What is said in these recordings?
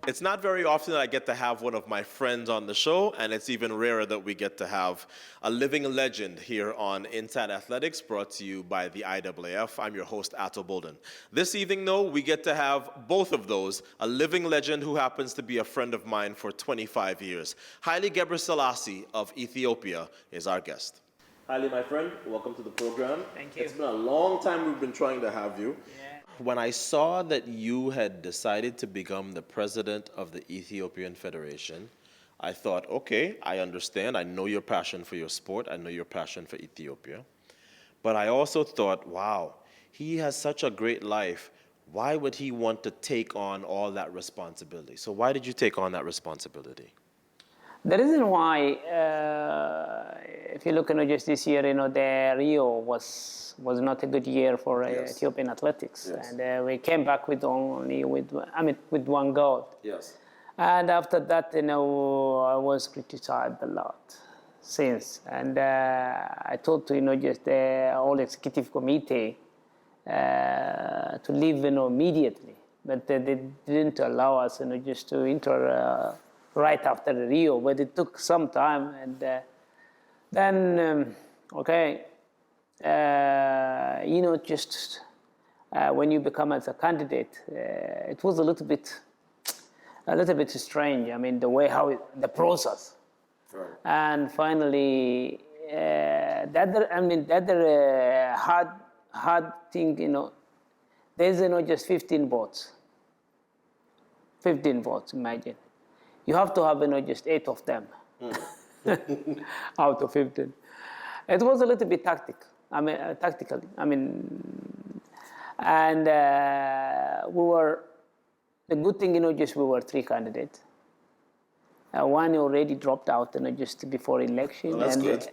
It's not very often that I get to have one of my friends on the show, and it's even rarer that we get to have a living legend here on Inside Athletics, brought to you by the IAAF. I'm your host, Atto Bolden. This evening, though, we get to have both of those, a living legend who happens to be a friend of mine for 25 years. Haile Gebreselassie of Ethiopia is our guest. Haile, my friend, welcome to the program. Thank you. It's been a long time we've been trying to have you. Yeah. When I saw that you had decided to become the president of the Ethiopian Federation, I thought, okay, I understand. I know your passion for your sport. I know your passion for Ethiopia. But I also thought, wow, he has such a great life. Why would he want to take on all that responsibility? So why did you take on that responsibility? The reason why, if you look at just this year, the Rio was not a good year for Ethiopian athletics, and we came back with with one gold. Yes. And after that, I was criticized a lot since, and I told just the whole executive committee to leave immediately, but they didn't allow us just to enter. Right after the Rio, but it took some time, and then just when you become as a candidate, it was a little bit strange. I mean, the way the process, Right. And finally, the other hard thing, there's just 15 votes. 15 votes, imagine. You have to have just 8 of them out of 15. It was a little bit tactical. And the good thing, we were 3 candidates. One already dropped out, just before election. Well, that's good.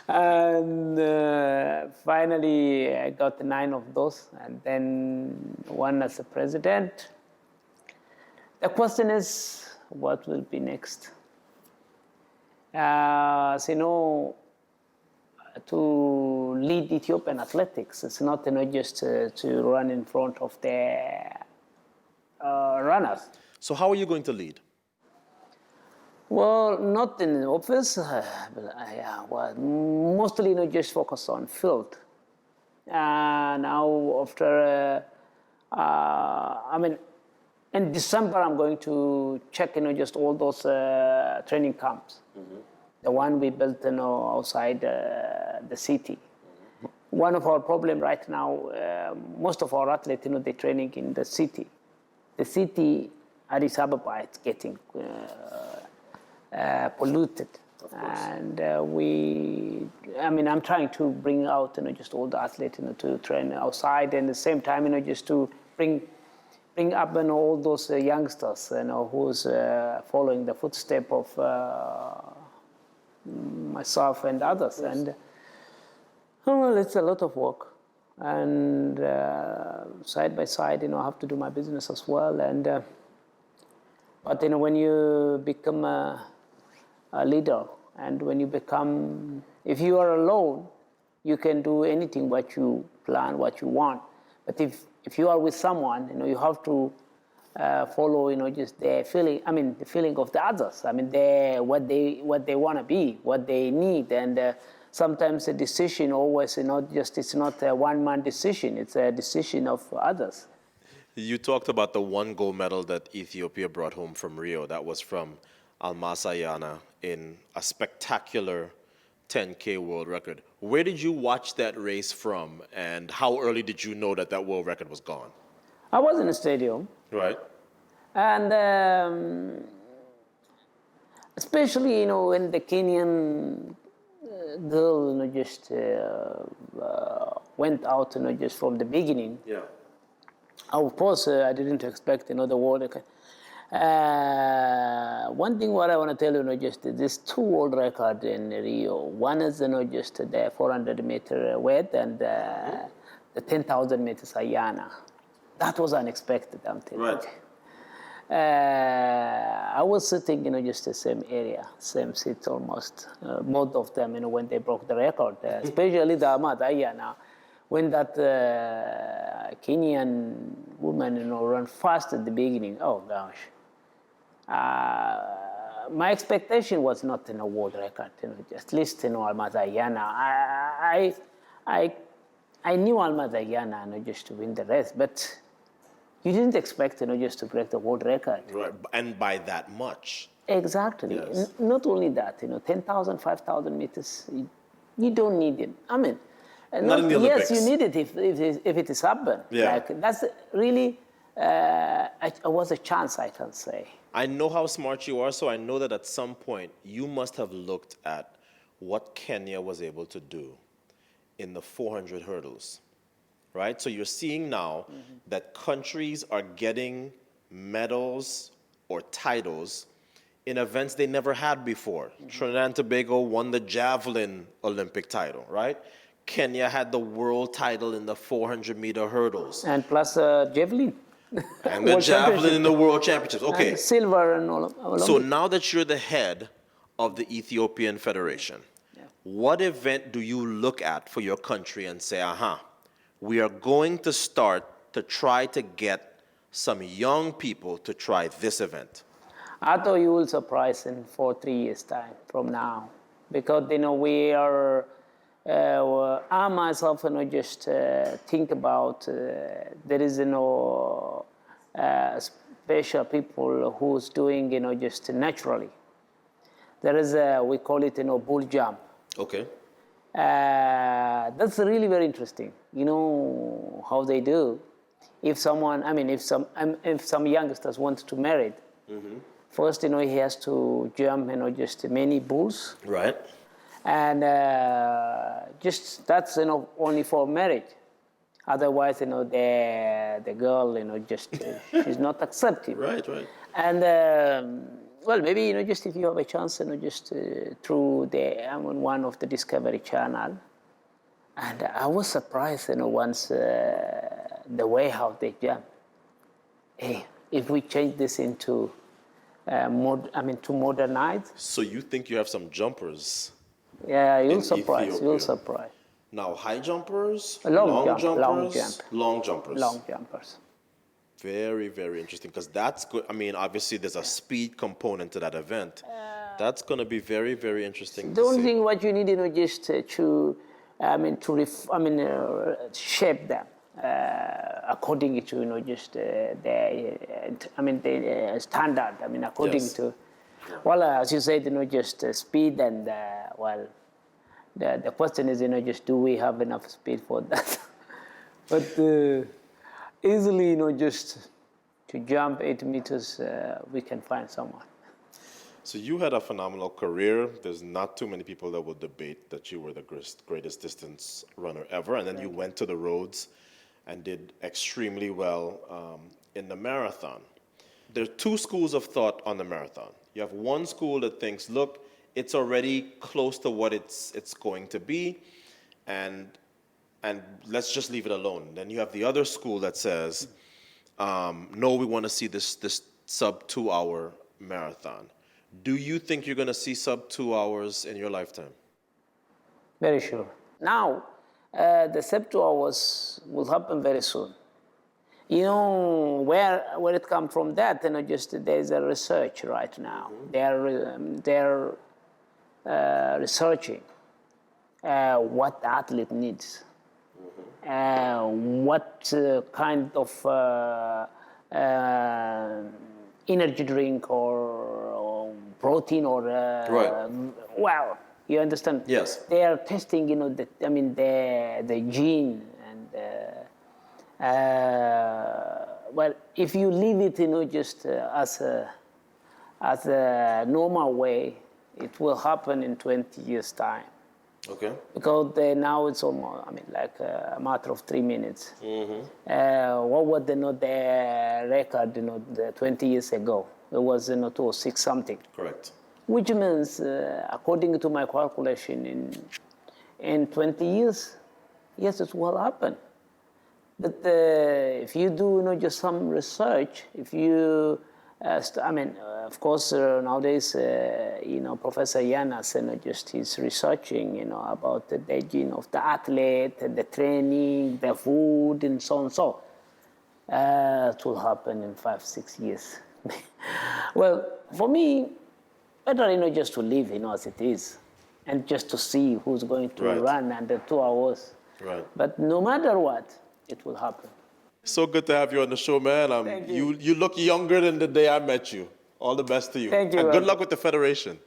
And finally, I got 9 of those, and then one as a president. The question is, what will be next? To lead Ethiopian athletics, it's not just to run in front of the runners. So how are you going to lead? Well, not in the office, mostly just focus on field. Now after, in December, I'm going to check, just all those training camps. Mm-hmm. The one we built, outside the city. Mm-hmm. One of our problem right now, most of our athletes, they're training in the city. The city, Addis Ababa, it's getting polluted. Of course. And I'm trying to bring out, just all the athletes, to train outside, and at the same time, just to bring up all those youngsters, who's following the footsteps of myself and others. Yes. And it's a lot of work. And side by side, I have to do my business as well. And but when you become a leader, and when you become, if you are alone, you can do anything what you plan, what you want. But if you are with someone, you have to follow, just the feeling. The feeling of the others. What they want to be, what they need, and sometimes a decision always, it's not a one-man decision. It's a decision of others. You talked about the 1 gold medal that Ethiopia brought home from Rio. That was from Almasayana in a spectacular 10K world record. Where did you watch that race from, and how early did you know that world record was gone? I was in the stadium. Right. And especially, when the Kenyan girl, just went out, just from the beginning. Yeah. Of course, I didn't expect, the world record. One thing what I want to tell you, just this 2 world records in Rio. One is, just the 400-meter weight, and the 10,000 meters Ayana. That was unexpected, I'm telling you. I was sitting, just the same area, same seat almost, both of them, when they broke the record, especially the Ahmad Ayana. When that Kenyan woman, run fast at the beginning. Oh gosh. My expectation was not in a world record, at least Almadayana. I knew Almadayana, just to win the race, but you didn't expect, just to break the world record. Right, and by that much. Exactly. Yes. Not only that, 10,000, 5,000 meters, you don't need it. I mean, Not in the Olympics. yes, you need it if it is urban. Yeah. Like, that's really, it was a chance, I can say. I know how smart you are, so I know that at some point you must have looked at what Kenya was able to do in the 400 hurdles, right? So you're seeing now that countries are getting medals or titles in events they never had before. Trinidad and Tobago won the javelin Olympic title, right? Kenya had the world title in the 400-meter hurdles. And plus javelin. And the World javelin Championship. in the World Championships. Okay. And silver and all. So now that you're the head of the Ethiopian Federation, what event do you look at for your country and say, we are going to start to try to get some young people to try this event? I thought you will surprise in 3 years' time from now. Because, we are, I myself, just think about, there is, special people who's doing, just naturally. There is we call it, bull jump. Okay. That's really very interesting. How they do. If some youngsters want to marry, first, he has to jump, just many bulls. Right. And just that's, only for marriage. Otherwise, the girl, just she's not accepted. Right, right. And well, maybe just if you have a chance, just through one of the Discovery Channel, and I was surprised, once the way how they jump. Hey, if we change this into to modernize. So you think you have some jumpers? Yeah, you'll in surprise. Ethiopia. You'll surprise. Now, high jumpers, Long jump, jumpers, long jump. long jumpers. Long jumpers. Very, very interesting, because that's good. I mean, obviously, there's a speed component to that event. That's going to be very, very interesting. The only thing what you need, just to shape them according to, just the standard. According Yes. to, well, as you said, just speed and the question is, just do we have enough speed for that? But easily, just to jump 8 meters, we can find someone. So you had a phenomenal career. There's not too many people that will debate that you were the greatest distance runner ever. And then you went to the roads and did extremely well in the marathon. There are two schools of thought on the marathon. You have one school that thinks, look, it's already close to what it's going to be, and let's just leave it alone. Then you have the other school that says, no, we want to see this sub 2 hour marathon. Do you think you're going to see sub 2 hours in your lifetime? Very sure. Now, the sub 2 hours will happen very soon. Where it comes from that, just there's a research right now. They're researching what the athlete needs, what kind of energy drink or protein or Right. Well, you understand? Yes. They are testing, the gene and well, if you leave it, just as a normal way, it will happen in 20 years' time. Okay. Because now it's almost, like a matter of 3 minutes. What was the record, the 20 years ago? It was 206 something. Correct. Which means, according to my calculation, in 20 years, yes, it will happen. But if you do, just some research, if you, of course, nowadays, Professor Yanas, just he's researching, about the gene of the athlete, the training, the food, and so on. So It will happen in 5-6 years. Well, for me, better, just to live, as it is, and just to see who's going to Right. run under 2 hours. Right. But no matter what, it will happen. So good to have you on the show, man. Thank you. You look younger than the day I met you. All the best to you. Thank you. And good luck with the Federation.